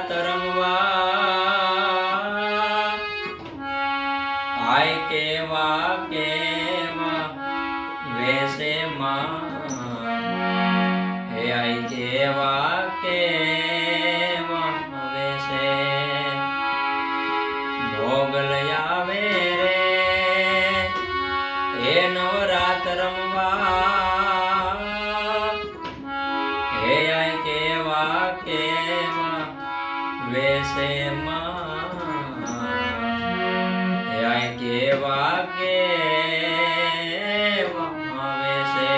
રાત રમવા આય કેવા કેવા વેસે માં હે આય કેવા કેવા વેસે મોગલ આવે રે એનો રાત રમવા હે આય કેવા કેવા વેસે માં હે આય કેવા કેવા વેસે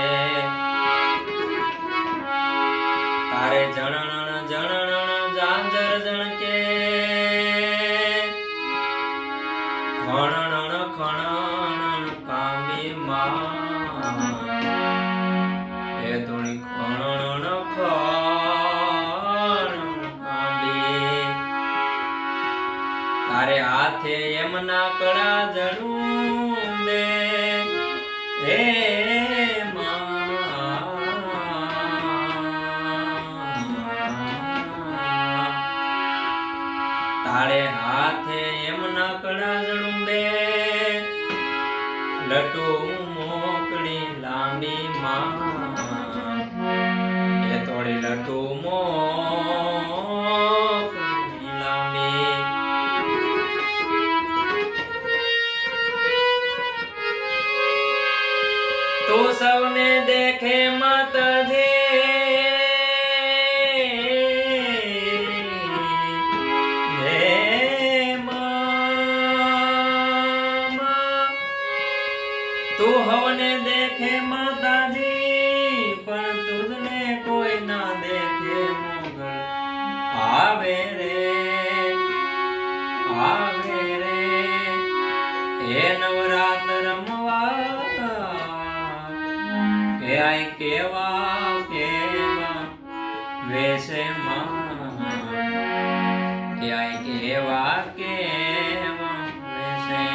તારે જણણ જણણ જાંજર જણકે ખણણ ખણણ કામી માં એ ધૂણી ખણણ ખણણ કામી તારે હાથે એમના કડા જડું બે હે તારે હાથે એમના કડા જડું બે લટુ મોકળી લાંબી માં એ તોડી લટુ મોકળી લાંબી તું સૌને દેખે માતાજી તું હવને દેખે માતાજી પણ તુજને કોઈ ના દેખે મોગલ આવે રે એ નવરાત રમવા એ આય કેવા કેવા વેસે માં એ આય કેવા કેવા વેસે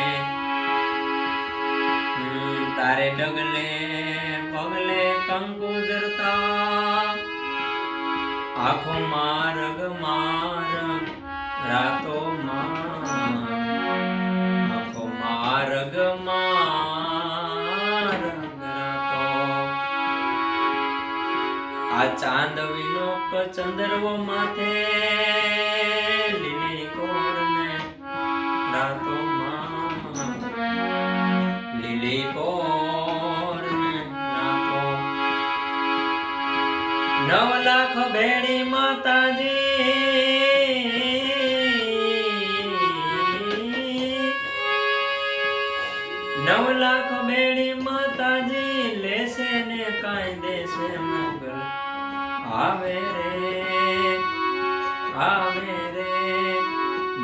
તારે ડગલે પગલે કંકુ જરતા આખો માર્ગ માર્ગ રાતો આખો માર્ગ માર્ગ રાતો આ ચાંદવીનો ચંદ્રવો માથે લીલી કોરને રાતો લીલી કોર નાખો 9 લાખ ભેડી માતાજી 9 લાખ ભેડી માતાજી લેશે ને કાંઈ દેશે મોગલ આવે રે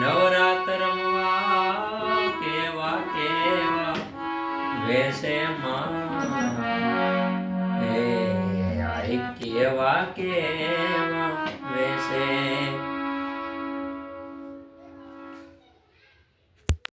નવરાત રમવા કેવા કેવા વેસે માં હે આય કેવા કેવા વેસે